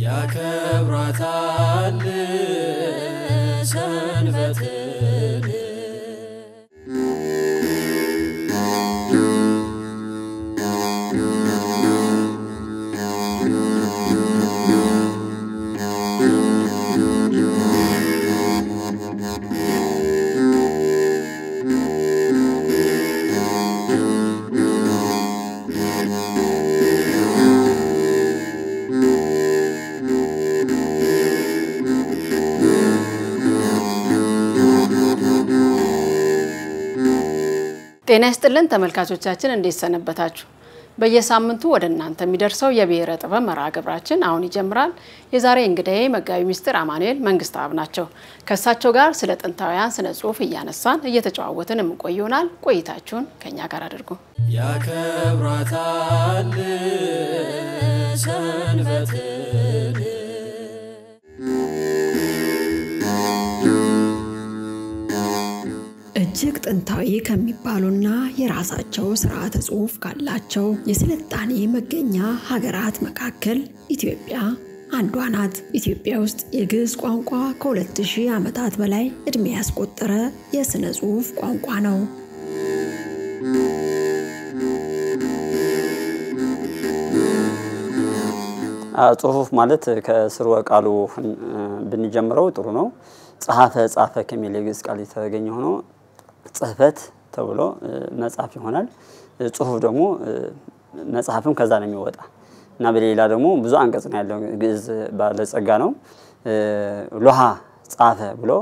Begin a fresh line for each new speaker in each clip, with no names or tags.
ያከብራታል ሰንበትን
ጤና ይስጥልን ተመልካቾቻችን እንዴት ሰነበታችሁ በየሳምንቱ ወደ እናንተ የሚደርሰው የብሔረ ጥበብ መርሃ ግብራችን አሁን ይጀምራል የዛሬ እንግዳዬ መጋቢ ሚስጥር አማኑኤል መንግስታብ ናቸው ከሳቸው ጋር ስለ ጥንታውያን ስነ ጽሁፍ እያነሳን እየተጫወትን እንቆይናል ቆይታችሁን ከኛ ጋር አድርጉ
ያከብራታል ሰንበትን
እጅግ ጥንታዊ ከሚባሉና የራሳቸው ስርዓተ ጽሁፍ ካላቸው የስልጣኔ መገኛ ሀገራት መካከል ኢትዮጵያ አንዷ ናት። ኢትዮጵያ ውስጥ የግዕዝ ቋንቋ ከ2000 ዓመታት በላይ እድሜ ያስቆጠረ የስነ ጽሁፍ ቋንቋ ነው።
ጽሁፍ ማለት ከስርወ ቃሉ ብንጀምረው ጥሩ ነው። ጻፈ ከሚል የግዕዝ ቃል የተገኘ ሆኖ ጽህፈት ተብሎ መጻፍ ይሆናል። ጽሁፍ ደግሞ መጽሐፍም ከዛ ነው የሚወጣ እና በሌላ ደግሞ ብዙ አንቀጽ ነው ያለው ግዕዝ ባለጸጋ ነው። ሎሃ ጻፈ ብሎ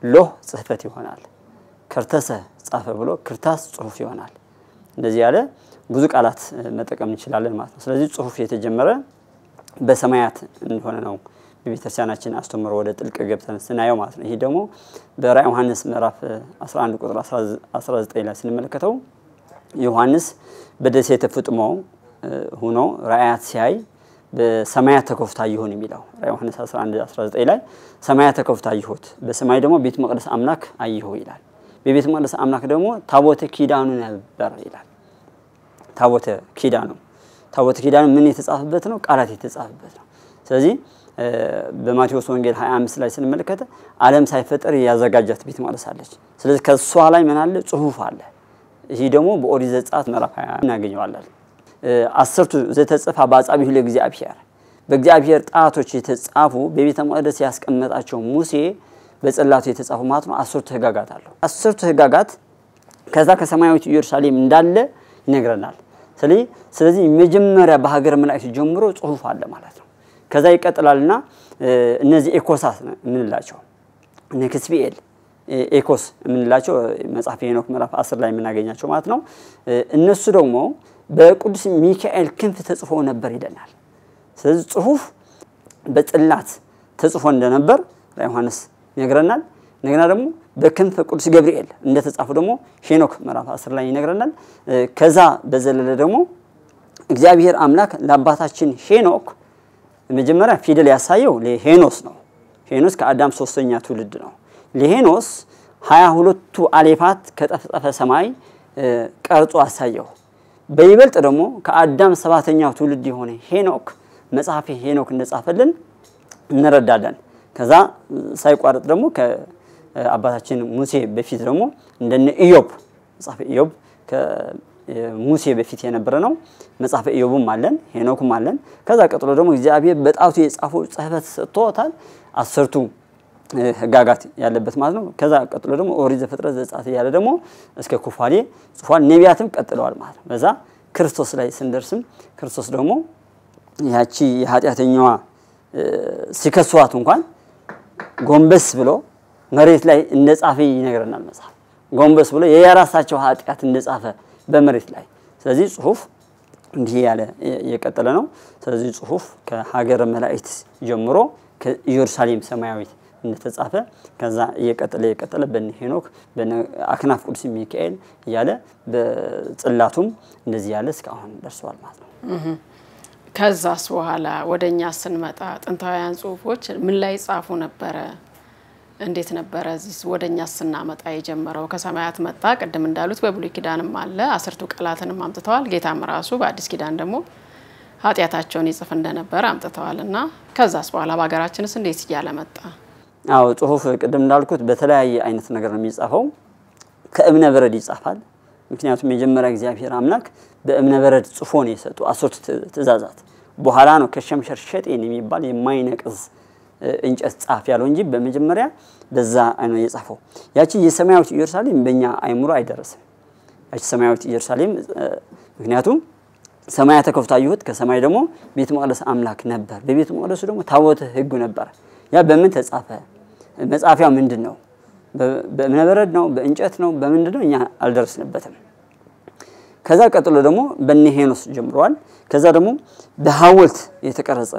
ሎህ ጽህፈት ይሆናል። ከርተሰ ጻፈ ብሎ ክርታስ ጽሁፍ ይሆናል። እንደዚህ ያለ ብዙ ቃላት መጠቀም እንችላለን ማለት ነው። ስለዚህ ጽሁፍ የተጀመረ በሰማያት እንደሆነ ነው በቤተክርስቲያናችን አስተምሮ ወደ ጥልቅ ገብተን ስናየው ማለት ነው። ይሄ ደግሞ በራዕየ ዮሐንስ ምዕራፍ 11 ቁጥር 19 ላይ ስንመለከተው ዮሐንስ በደሴተ ፍጥሞ ሆኖ ራእያት ሲያይ በሰማያት ተከፍታ ይሁን የሚለው ራዕየ ዮሐንስ 11:19 ላይ ሰማያት ተከፍታ ይሁት በሰማይ ደግሞ ቤተ መቅደስ አምላክ አይሁ ይላል። በቤተ መቅደስ አምላክ ደግሞ ታቦተ ኪዳኑ ነበር ይላል። ታቦተ ኪዳኑ ምን የተጻፈበት ነው? ቃላት የተጻፈበት ነው። ስለዚህ በማቴዎስ ወንጌል 25 ላይ ስንመለከተ ዓለም ሳይፈጠር ያዘጋጃት ቤተ መቅደስ አለች። ስለዚህ ከሷ ላይ ምን አለ? ጽሁፍ አለ። ይሄ ደግሞ በኦሪት ዘጸአት ምዕራፍ 20 እናገኘዋለን። አስርቱ ዘተጽፋ በአጻብዕ ለእግዚአብሔር በእግዚአብሔር ጣቶች የተጻፉ በቤተ መቅደስ ያስቀመጣቸው ሙሴ በጽላቱ የተጻፉ ማለት ነው። አስርቱ ሕግጋት አሉ። አስርቱ ሕግጋት ከዛ ከሰማያዊት ኢየሩሳሌም እንዳለ ይነግረናል። ስለዚህ መጀመሪያ በሀገረ መላእክት ጀምሮ ጽሁፍ አለ ማለት ነው። ከዛ ይቀጥላልና እነዚህ ኤኮሳት ምንላቸው ነክስቢኤል ኤኮስ ምንላቸው መጽሐፈ ሄኖክ ምዕራፍ 10 ላይ የምናገኛቸው ማለት ነው። እነሱ ደግሞ በቅዱስ ሚካኤል ክንፍ ተጽፎ ነበር ይለናል። ስለዚህ ጽሁፍ በጽላት ተጽፎ እንደነበር ዮሐንስ ይነግረናል። እንደገና ደግሞ በክንፍ ቅዱስ ገብርኤል እንደተጻፈ ደግሞ ሄኖክ ምዕራፍ 10 ላይ ይነግረናል። ከዛ በዘለለ ደግሞ እግዚአብሔር አምላክ ለአባታችን ሄኖክ መጀመሪያ ፊደል ያሳየው ለሄኖስ ነው። ሄኖስ ከአዳም ሶስተኛ ትውልድ ነው። ለሄኖስ 22ቱ አሌፋት ከጠፈጠፈ ሰማይ ቀርጾ አሳየው። በይበልጥ ደግሞ ከአዳም ሰባተኛው ትውልድ የሆነ ሄኖክ መጽሐፈ ሄኖክ እንደጻፈልን እንረዳለን። ከዛ ሳይቋረጥ ደግሞ ከአባታችን ሙሴ በፊት ደግሞ እንደነ ኢዮብ መጽሐፈ ኢዮብ ሙሴ በፊት የነበረ ነው። መጽሐፈ ኢዮብም አለን ሄኖክም አለን። ከዛ ቀጥሎ ደግሞ እግዚአብሔር በጣቱ የጻፈው ጽሕፈት ሰጥቶታል። አስርቱ ሕግጋት ያለበት ማለት ነው። ከዛ ቀጥሎ ደግሞ ኦሪት ዘፍጥረት ዘጸአት ያለ ደግሞ እስከ ኩፋሌ ጽፏል። ነቢያትም ቀጥለዋል ማለት ነው። በዛ ክርስቶስ ላይ ስንደርስም ክርስቶስ ደግሞ ያቺ የኃጢአተኛዋ ሲከሷት እንኳን ጎንበስ ብሎ መሬት ላይ እንደጻፈ ይነግረናል መጽሐፍ። ጎንበስ ብሎ የራሳቸው ኃጢአት እንደጻፈ በመሬት ላይ። ስለዚህ ጽሁፍ እንዲህ ያለ የቀጠለ ነው። ስለዚህ ጽሁፍ ከሀገረ መላእክት ጀምሮ ከኢየሩሳሌም ሰማያዊት እንደተጻፈ ከዛ የቀጠለ በነ ሄኖክ በነ አክናፍ ቅዱስ ሚካኤል ያለ በጽላቱም እንደዚህ ያለ እስካሁን ደርሷል ማለት ነው።
ከዛስ በኋላ ወደኛ ስንመጣ ጥንታውያን ጽሁፎች ምን ላይ ጻፉ ነበር? እንዴት ነበር እዚህ ወደኛ ስናመጣ የጀመረው? ከሰማያት መጣ ቀደም እንዳሉት በብሉይ ኪዳንም አለ አስርቱ ቃላትንም አምጥተዋል። ጌታም ራሱ በአዲስ ኪዳን ደግሞ ኃጢያታቸውን ይጽፍ እንደነበር አምጥተዋልና ከዛስ በኋላ በአገራችንስ እንዴት ይያለ መጣ?
አዎ ጽሁፍ ቅድም እንዳልኩት በተለያየ አይነት ነገር ነው የሚጻፈው። ከእብነ በረድ ይጻፋል። ምክንያቱም የጀመረ እግዚአብሔር አምላክ በእብነ በረድ ጽፎ ነው የሰጠው 10 ትእዛዛት። በኋላ ነው ከሸምሸር ሸጤን የሚባል የማይነቅዝ እንጨት ጻፍ ያለው እንጂ በመጀመሪያ በዛ ነው የጻፈው። ያቺ የሰማያዊት ኢየሩሳሌም በእኛ አይምሮ አይደረስም። ያቺ ሰማያዊት ኢየሩሳሌም ምክንያቱም ሰማያ ተከፍታ ይሁት ከሰማይ ደግሞ ቤተ መቅደስ አምላክ ነበር። በቤተ መቅደሱ ደግሞ ታቦተ ሕጉ ነበር። ያ በምን ተጻፈ? መጻፊያው ምንድነው? በእብነ በረድ ነው? በእንጨት ነው? በምንድነው? እኛ አልደረስንበትም። ከዛ ቀጥሎ ደግሞ በኔሄኖስ ጀምሯል። ከዛ ደግሞ በሐውልት የተቀረጸ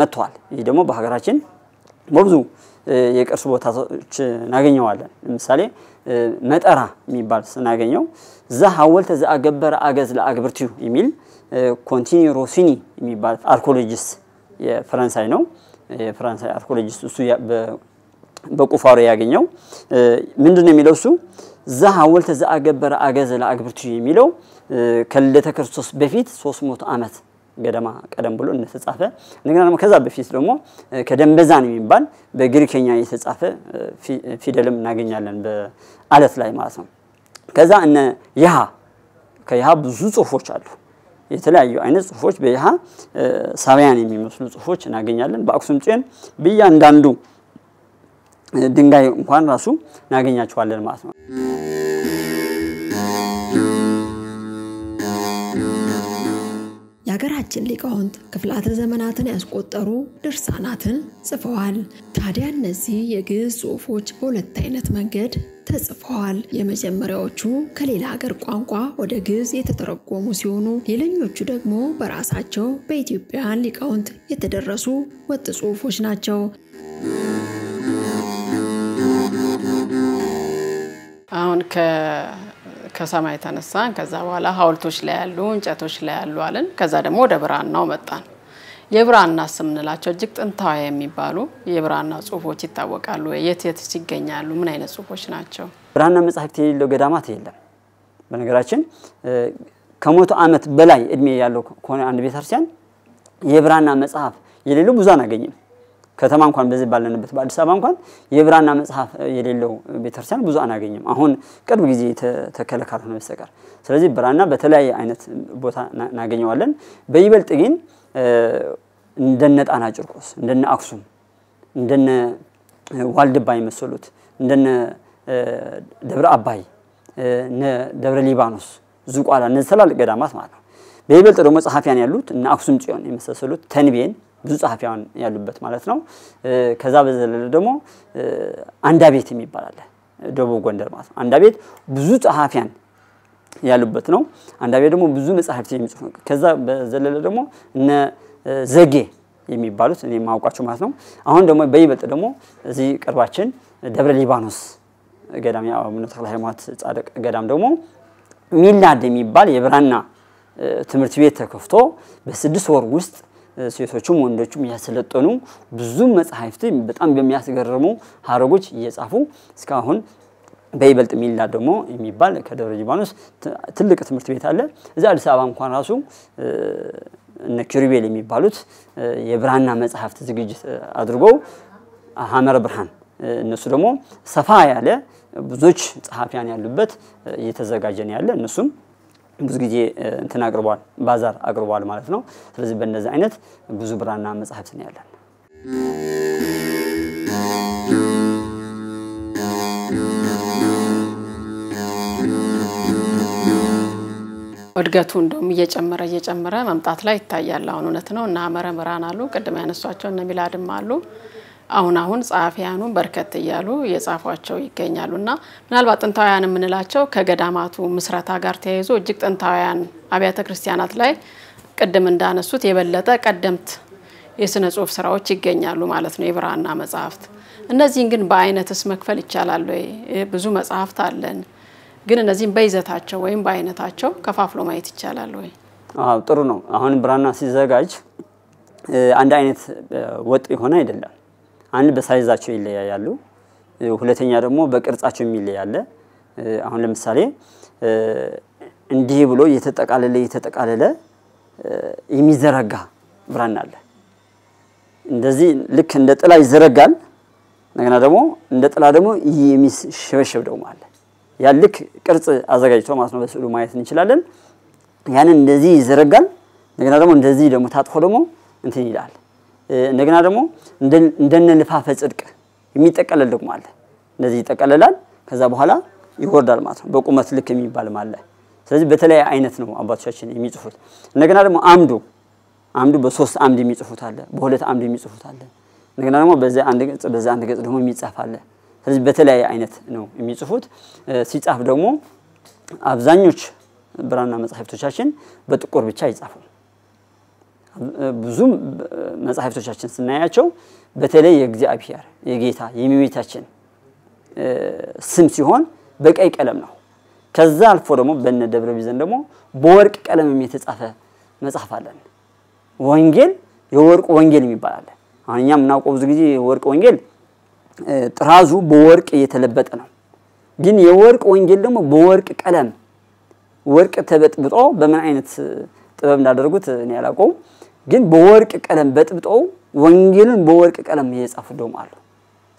መጥቷል። ይሄ ደግሞ በሀገራችን በብዙ የቅርስ ቦታዎች እናገኘዋለን። ለምሳሌ መጠራ የሚባል ስናገኘው ዛ ሐውልት ዛ አገበረ አገዝ ለአግብርቲው የሚል ኮንቲኒ ሮሲኒ የሚባል አርኪኦሎጂስት የፈረንሳይ ነው። የፈረንሳይ አርኪኦሎጂስት እሱ በቁፋሮ ያገኘው ምንድነው የሚለው እሱ ዛ ሐውልት ዛ አገበረ አገዝ ለአግብርቲው የሚለው ከልደተ ክርስቶስ በፊት 300 ዓመት ገደማ ቀደም ብሎ እንደተጻፈ እንደገና ደግሞ ከዛ በፊት ደግሞ ከደንበዛን የሚባል በግሪከኛ የተጻፈ ፊደልም እናገኛለን በአለት ላይ ማለት ነው። ከዛ እነ ይሃ ከይሃ ብዙ ጽሁፎች አሉ። የተለያዩ አይነት ጽሁፎች በይሃ ሳቢያን የሚመስሉ ጽሁፎች እናገኛለን። በአክሱም ጽዮን በእያንዳንዱ ድንጋይ እንኳን ራሱ እናገኛቸዋለን ማለት ነው።
የሀገራችን ሊቃውንት ክፍላተ ዘመናትን ያስቆጠሩ ድርሳናትን ጽፈዋል። ታዲያ እነዚህ የግዕዝ ጽሁፎች በሁለት አይነት መንገድ ተጽፈዋል። የመጀመሪያዎቹ ከሌላ ሀገር ቋንቋ ወደ ግዕዝ የተተረጎሙ ሲሆኑ ሌላኞቹ ደግሞ በራሳቸው በኢትዮጵያውያን ሊቃውንት የተደረሱ ወጥ ጽሁፎች ናቸው።
አሁን ከሰማይ ተነሳን ከዛ በኋላ ሐውልቶች ላይ ያሉ እንጨቶች ላይ ያሉ አለን። ከዛ ደግሞ ወደ ብራናው መጣን። የብራና ስምንላቸው እጅግ ጥንታዊ የሚባሉ የብራና ጽሁፎች ይታወቃሉ። የት ይገኛሉ? ምን አይነት ጽሁፎች ናቸው?
ብራና መጽሐፍት የሌለው ገዳማት የለም። በነገራችን ከ100 ዓመት በላይ እድሜ ያለው ከሆነ አንድ ቤተክርስቲያን የብራና መጽሐፍ የሌለው ብዙ አናገኝም። ከተማ እንኳን በዚህ ባለንበት በአዲስ አበባ እንኳን የብራና መጽሐፍ የሌለው ቤተክርስቲያን ብዙ አናገኝም። አሁን ቅርብ ጊዜ ተከለካል ሆነ በስተቀር። ስለዚህ ብራና በተለያየ አይነት ቦታ እናገኘዋለን። በይበልጥ ግን እንደነ ጣና ጭርቆስ እንደነ አክሱም እንደነ ዋልድባ የመሰሉት እንደነ ደብረ አባይ ደብረ ሊባኖስ ዝቋላ እነዚህ ትላልቅ ገዳማት ማለት ነው። በይበልጥ ደግሞ ጸሐፊያን ያሉት እና አክሱም ጽዮን የመሰሉት ተንቤን ብዙ ጸሐፊያን ያሉበት ማለት ነው። ከዛ በዘለለ ደግሞ አንዳቤት የሚባል አለ ደቡብ ጎንደር ማለት ነው። አንዳቤት ብዙ ጸሐፊያን ያሉበት ነው። አንዳቤት ደግሞ ብዙ መጽሐፍት የሚጽፉ ከዛ በዘለለ ደግሞ እነ ዘጌ የሚባሉት እኔ ማውቃቸው ማለት ነው። አሁን ደግሞ በይበልጥ ደግሞ እዚህ ቅርባችን ደብረ ሊባኖስ ገዳም ያው አቡነ ተክለ ሃይማኖት ጻድቅ ገዳም ደግሞ ሚላድ የሚባል የብራና ትምህርት ቤት ተከፍቶ በ6 ወር ውስጥ ሴቶቹም ወንዶቹም ያሰለጠኑ ብዙ መጽሐፍት በጣም በሚያስገርሙ ሐረጎች እየጻፉ እስካሁን በይበልጥ ሚላድ ደግሞ የሚባል ከደብረ ሊባኖስ ትልቅ ትምህርት ቤት አለ። እዛ አዲስ አበባ እንኳን ራሱ እነ ኪሩቤል የሚባሉት የብራና መጽሐፍት ዝግጅት አድርገው ሐመረ ብርሃን እነሱ ደግሞ ሰፋ ያለ ብዙዎች ጸሐፊያን ያሉበት እየተዘጋጀ ነው ያለ። እነሱም ብዙ ጊዜ እንትን አቅርቧል ባዛር አቅርቧል ማለት ነው። ስለዚህ በእነዚህ አይነት ብዙ ብራና መጽሐፍት ነው ያለን።
እድገቱ እንደውም እየጨመረ መምጣት ላይ ይታያል። አሁን እውነት ነው እና ሐመረ ብርሃን አሉ ቅድም ያነሷቸው እነ ሚላድም አሉ። አሁን ጸሐፊያኑ በርከት ይያሉ የጻፏቸው ይገኛሉና ምናልባት ጥንታውያን የምንላቸው ከገዳማቱ ምስረታ ጋር ተያይዞ እጅግ ጥንታውያን አብያተ ክርስቲያናት ላይ ቅድም እንዳነሱት የበለጠ ቀደምት የሥነ ጽሑፍ ስራዎች ይገኛሉ ማለት ነው የብራና መጽሐፍት። እነዚህን ግን በአይነትስ መክፈል ይቻላል ወይ? ብዙ መጽሐፍት አለን ግን እነዚህን በይዘታቸው ወይም በአይነታቸው ከፋፍሎ ማየት ይቻላል ወይ?
አዎ ጥሩ ነው። አሁን ብራና ሲዘጋጅ አንድ አይነት ወጥ የሆነ አይደለም። አንድ በሳይዛቸው ይለያያሉ። ሁለተኛ ደግሞ በቅርጻቸው ይለያያል። አሁን ለምሳሌ እንዲህ ብሎ የተጠቃለለ የሚዘረጋ ብራና አለ እንደዚህ ልክ እንደ ጥላ ይዘረጋል ነገና ደግሞ እንደ ጥላ ደግሞ የሚሸበሸብ ደግሞ አለ ያ ልክ ቅርጽ አዘጋጅቶ ማለት ነው በስዕሉ ማየት እንችላለን ያን እንደዚህ ይዘረጋል ነገና ደግሞ እንደዚህ ደግሞ ታጥፎ ደግሞ እንትን ይላል ነገና ደግሞ እንደነ ልፋፈ ጽድቅ የሚጠቀለል ደግሞ አለ እንደዚህ ይጠቀለላል ከዛ በኋላ ይወርዳል ማለት ነው በቁመት ልክ የሚባል ማለት ስለዚህ በተለይ አይነት ነው አባቶቻችን የሚጽፉት ነገና ደግሞ አምዱ በ3 አምድ የሚጽፉት አለ በ2 አምድ የሚጽፉት አለ ነገና ደግሞ በዛ አንድ ገጽ ደግሞ የሚጻፍ አለ ስለዚህ በተለይ አይነት ነው የሚጽፉት ሲጻፍ ደግሞ አብዛኞች ብራና መጻሕፍቶቻችን በጥቁር ብቻ ይጻፉ ብዙም መጻሕፍቶቻችን ስናያቸው በተለይ የእግዚአብሔር የጌታ የሚቤታችን ስም ሲሆን በቀይ ቀለም ነው ከዛ አልፎ ደግሞ በእነ ደብረ ቢዘን ደግሞ በወርቅ ቀለም የተጻፈ መጽሐፍ አለን ወንጌል የወርቅ ወንጌል የሚባል አለ አሁንኛ ምናውቀው ብዙ ጊዜ የወርቅ ወንጌል ጥራዙ በወርቅ የተለበጠ ነው ግን የወርቅ ወንጌል ደግሞ በወርቅ ቀለም ወርቅ ተበጥብጦ በምን አይነት ጥበብ እንዳደረጉት እኔ ያላቀው ግን በወርቅ ቀለም በጥብጦ ወንጌልን በወርቅ ቀለም የጻፉ ደግሞ አሉ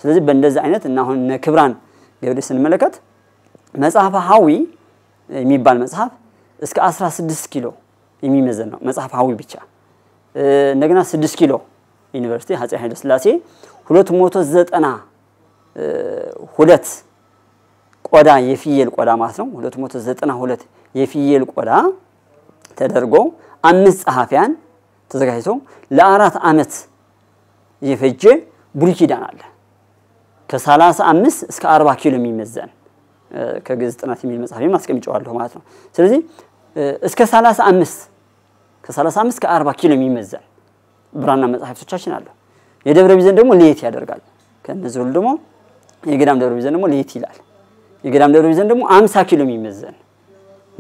ስለዚህ በእንደዚህ አይነት እና አሁን ክብራን ገብረ ስንመለከት መጽሐፈ ሐዊ የሚባል መጽሐፍ እስከ 16 ኪሎ የሚመዘን ነው መጽሐፈ ሐዊ ብቻ እንደገና 6 ኪሎ ዩኒቨርሲቲ አፄ ኃይለ ሥላሴ 292 ቆዳ የፍየል ቆዳ ማለት ነው 292 የፍየል ቆዳ ተደርጎ 5 ጸሐፊያን ተዘጋጅተው ለ4 አመት የፈጀ ብሉይ ኪዳን አለ ከ35 እስከ 40 ኪሎ የሚመዘን ከግዕዝ ጥናት የሚል መጽሐፍ ማስቀምጫዋለሁ ማለት ነው ስለዚህ እስከ 35 ከ35 እስከ 40 ኪሎ የሚመዘን ብራና መጽሐፍቶቻችን አሉ የደብረ ቢዘን ደግሞ ለየት ያደርጋል ከነዚህ ሁሉ ደግሞ የገዳም ደብረ ቢዘን ደግሞ ለየት ይላል የገዳም ደብረ ቢዘን ደግሞ 50 ኪሎ የሚመዘን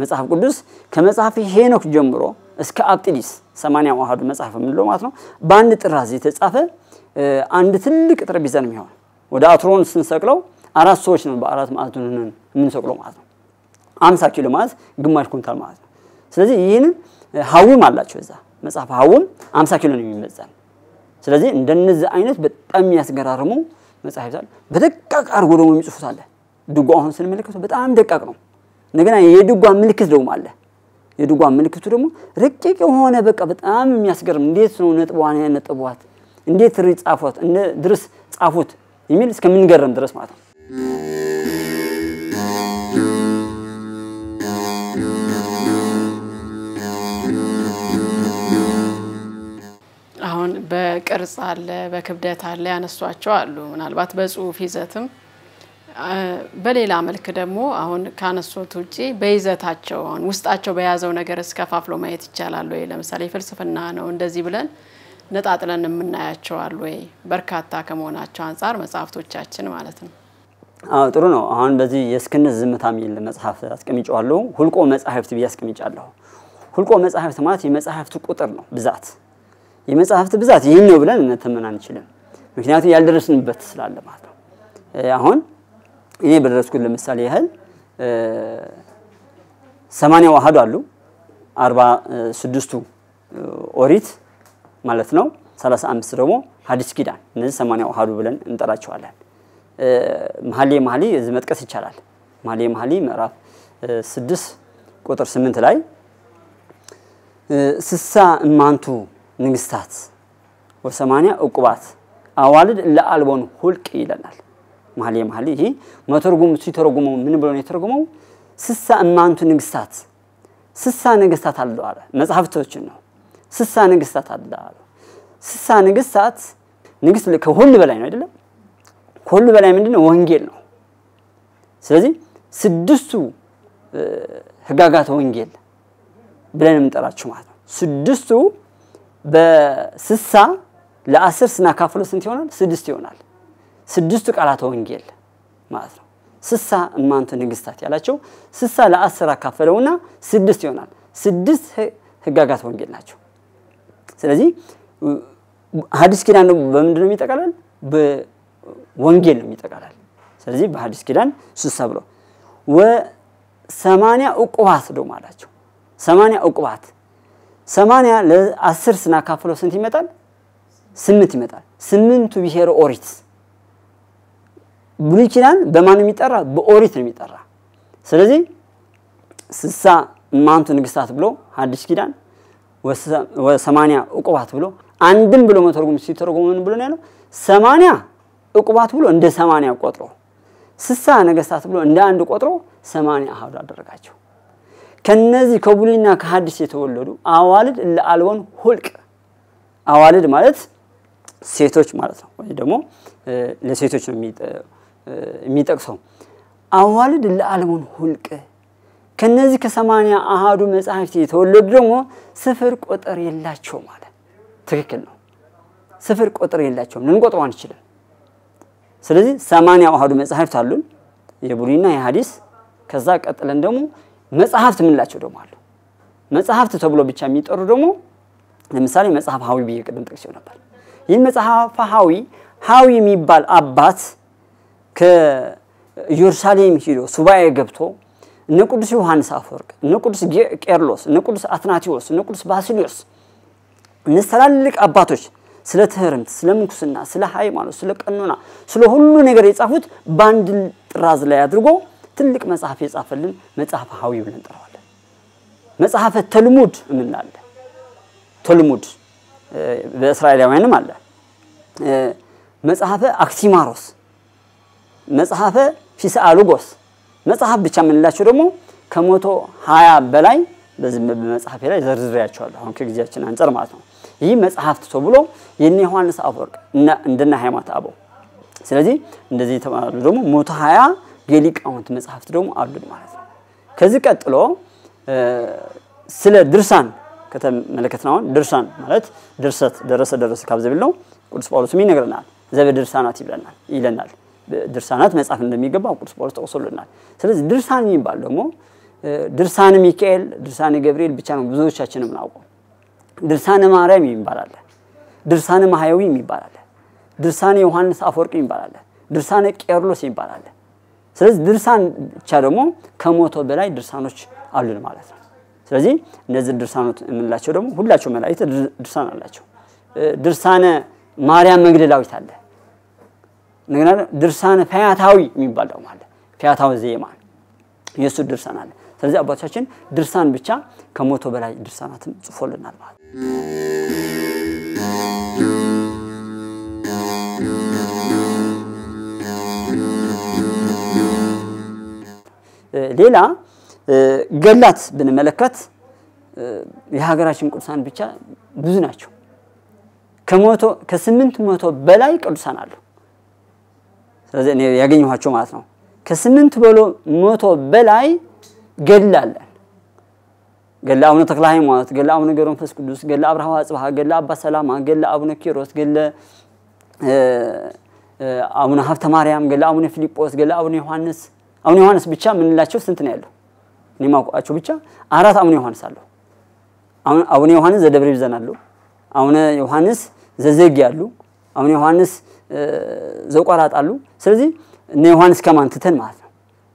መጽሐፍ ቅዱስ ከመጽሐፍ ሄኖክ ጀምሮ እስከ አብጢሊስ 80 ዋሃዱ መጽሐፍ ምንለው ማለት ነው በአንድ ጥራዝ የተጻፈ አንድ ትልቅ ጠረጴዛ ነው የሚሆነው ወደ አትሮን ስንሰቅለው 4 ሰዎች ነው በአራት ማዕዘን ምን ሰቅለው ማለት ነው 50 ኪሎ ማለት ግማሽ ኩንታል ማለት ነው ስለዚህ ይሄንን ሐውም አላቸው እዛ መጽሐፍ ሐውም 50 ኪሎ ነው የሚመዘን ስለዚህ እንደነዚህ አይነት በጣም ያስገራርሙ መጽሐፍታል በደቃቅ አርጎ ደግሞ የሚጽፉት አለ ድጓው አሁን ስንመለከተው በጣም ደቃቅ ነው ነገና የድጓ ምልክት ደግሞ አለ የድጓ ምልክቱ ደግሞ ረቂቅ የሆነ በቃ በጣም የሚያስገርም እንዴት ነው ነጥቧን ያነጥቧት እንዴት ጻፏት ድረስ ጻፉት የሚል እስከምንገረም ድረስ ማለት ነው
አሁን በቅርጽ አለ በክብደት አለ ያነሷቸው አሉ ምናልባት በጽሁፍ ይዘትም በሌላ መልክ ደግሞ አሁን ካነሱት ውጪ በይዘታቸው ውስጣቸው በያዘው ነገር እስከፋፍሎ ማየት ይቻላል ወይ ለምሳሌ ፍልስፍና ነው እንደዚህ ብለን ነጣጥለን የምናያቸው አሉ ወይ በርካታ ከመሆናቸው አንፃር መጽሐፍቶቻችን ማለት ነው
ጥሩ ነው አሁን በዚህ የስክንዝ ዝምታ የሚል መጽሐፍ አስቀምጫለሁ ሁልቆ መጽሐፍት ቢያስቀምጫለሁ ሁልቆ መጽሐፍት ማለት የመጽሐፍት ቁጥር ነው ብዛት የመጽሐፍት ብዛት ይሄን ነው ብለን እንተመና አንችልም ምክንያቱም ያልደረስንበት ስላለ ማለት ነው አሁን እኔ በደረስኩት ለምሳሌ ያህል 80 ዋሃዱ አሉ 46ቱ ኦሪት ማለት ነው 35 ደግሞ ሐዲስ ኪዳን እነዚህ 80 ዋሃዱ ብለን እንጠራቸዋለን መሐሌ እዚህ መጥቀስ ይቻላል መሐሌ ምዕራፍ 6 ቁጥር 8 ላይ ስሳ እማንቱ ንግስታት ወ80 ዕቁባት አዋልድ ለአልቦን ሁልቅ ይለናል መሐሌ ይሄ መተርጉም ሲተረጉመው ምን ብሎ ነው የተረጉመው ስሳ እማንቱ ንግስታት ስሳ ነገስታት አሉ አለ መጽሐፍቶችን ነው ስሳ ነገስታት አሉ ስሳ ነገስታት ንግስት ከሁሉ በላይ ነው አይደለም ከሁሉ በላይ ምንድነው ወንጌል ነው ስለዚህ ስድስቱ ህጋጋት ወንጌል ብለን እንጠራቸው ማለት ነው ስድስቱ በስሳ ለ10 ስናካፍለው ስንት ይሆናል 6 ይሆናል ስድስቱ ቃላት ወንጌል ማለት ነው ስሳ እማንቱ ንግስታት ያላቸው ስሳ ለ10 አካፈለውና 6 ይሆናል 6 ህጋጋት ወንጌል ናቸው ስለዚህ ሐዲስ ኪዳን በምንድን ነው የሚጠቃለል በወንጌል ነው የሚጠቃለል ስለዚህ በሐዲስ ኪዳን ስሳ ብሎ ወ80 ዕቁባት ደግሞ አላቸው 80 ዕቁባት 80 ለ10 ስናካፍለው ስንት ይመጣል? 8 ይመጣል። 8ቱ ብሔረ ኦሪት ብሉይ ኪዳን በማን የሚጠራ? በኦሪት ነው የሚጠራ። ስለዚህ 60 ማንቱ ንግስታት ብሎ ሐዲስ ኪዳን ወ80 ዕቁባት ብሎ አንድም ብሎ መተርጉም ሲተረጉም ምን ብሎ ነው ያለው? 80 ዕቁባት ብሎ እንደ 80 ቆጥሮ 60 ነገስታት ብሎ እንደ አንድ ቆጥሮ 80 አሃዱ አደረጋቸው። ከነዚህ ከብሉይና ከሐዲስ የተወለዱ አዋልድ ለአልወን ሁልቅ አዋልድ ማለት ሴቶች ማለት ነው ወይ ደግሞ ለሴቶች ነው የሚጠቅሰው አዋልድ ለአልወን ሁልቅ ከነዚህ ከ80 አሃዱ መጻሕፍት የተወለዱ ደግሞ ስፍር ቁጥር የላቸው ማለት ትክክል ነው። ስፍር ቁጥር የላቸው ልንቆጥረው አንችልም። ስለዚህ 80 አሃዱ መጻሕፍት አሉን የብሉይና የሐዲስ ከዛ ቀጥለን ደግሞ መጽሐፍት ምንላቸው ደግሞ አሉ። መጽሐፍት ተብሎ ብቻ የሚጠሩ ደግሞ ለምሳሌ መጽሐፍ ሐዊ ብዬ ቅድም ጠቅሼው ነበር። ይህ መጽሐፍ ሐዊ የሚባል አባት ከኢየሩሳሌም ሄዶ ሱባኤ ገብቶ እነ ቅዱስ ዮሐንስ አፈወርቅ እነ ቅዱስ ቄርሎስ እነ ቅዱስ አትናቴዎስ እነ ቅዱስ ባሲሊዮስ እነ ትላልቅ አባቶች ስለ ትህርምት ስለ ምንኩስና ስለ ሃይማኖት ስለ ቀኖና ስለ ሁሉ ነገር የጻፉት ባንድ ጥራዝ ላይ አድርጎ ትልቅ መጽሐፍ የጻፈልን መጽሐፍ ሐዊ ብለን እንጠራዋለን። መጽሐፈ ተልሙድ እንላለን። ተልሙድ በእስራኤላውያንም አለ። መጽሐፈ አክሲማሮስ መጽሐፈ ፊስአሉጎስ መጽሐፍ ብቻ ምንላቸው ደግሞ ከ120 በላይ በዚህ በመጽሐፍ ላይ ዘርዝሬያቸዋለሁ አሁን ከጊዜያችን አንፃር ማለት ነው። ይህ መጽሐፍት ተብሎ የነ ዮሐንስ አፈወርቅ እና እንደነ ሃይማኖት አበው ስለዚህ እንደዚህ ተባሉ ደግሞ 120 የሊቃውንት መጽሐፍት ደግሞ አሉ ማለት ነው። ከዚህ ቀጥሎ ስለ ድርሳን ከተመለከትነው ድርሳን ማለት ድርሰት ደረሰ ካብዘብል ነው። ቅዱስ ጳውሎስ ምን ይነግረናል? ዘበ ድርሳናት ይለናል። ድርሳናት መጽሐፍ እንደሚገባው ቅዱስ ጳውሎስ ተቆሶልናል። ስለዚህ ድርሳን የሚባል ደግሞ ድርሳነ ሚካኤል ድርሳነ ገብርኤል ብቻ ነው ብዙዎቻችን የምናውቀው። ድርሳነ ማርያም ይባላል። ድርሳነ ማህያዊ ይባላል። ድርሳነ ዮሐንስ አፈወርቅ ይባላል። ድርሳነ ቄርሎስ ይባላል። ስለዚህ ድርሳን ብቻ ደግሞ ከ100 በላይ ድርሳኖች አሉን ማለት ነው። ስለዚህ እነዚህ ድርሳኖች እንላቸው ደግሞ ሁላቸው መላእክት ድርሳን አላቸው። ድርሳነ ማርያም መግደላዊት አለ። እንደገና ድርሳነ ፈያታዊ የሚባል ደግሞ አለ። ፈያታዊ ዘየማን የሱ ድርሳን አለ። ስለዚህ አባቶቻችን ድርሳን ብቻ ከ100 በላይ ድርሳናትን ጽፎልናል ማለት ነው። ሌላ ገላት ብንመለከት የሀገራችን ቅዱሳን ብቻ ብዙ ናቸው። ከ800 በላይ ቅዱሳን አሉ። ስለዚህ እኔ ያገኘኋቸው ማለት ነው። ከ800 በላይ ገላለ ገላ አቡነ ተክለ ሃይማኖት ገላ አቡነ ገብረ መንፈስ ቅዱስ ገላ አብርሃ ወአጽብሃ ገላ አባ ሰላማ ገላ አቡነ ኪሮስ ገላ አቡነ ሀብተ ማርያም ገላ አቡነ ፊልጶስ ገላ አቡነ ዮሐንስ ብቻ ምንላቸው ስንት ነው ያለው? እኔ ማውቃቸው ብቻ 4 አቡነ ዮሐንስ አሉ። አቡነ ዮሐንስ ዘደብረ ይዘን አሉ። አቡነ ዮሐንስ ዘዘግ ያሉ አቡነ ዮሐንስ ዘቆራጥ አሉ። ስለዚህ እነ ዮሐንስ ከማንተተን ማለት ነው።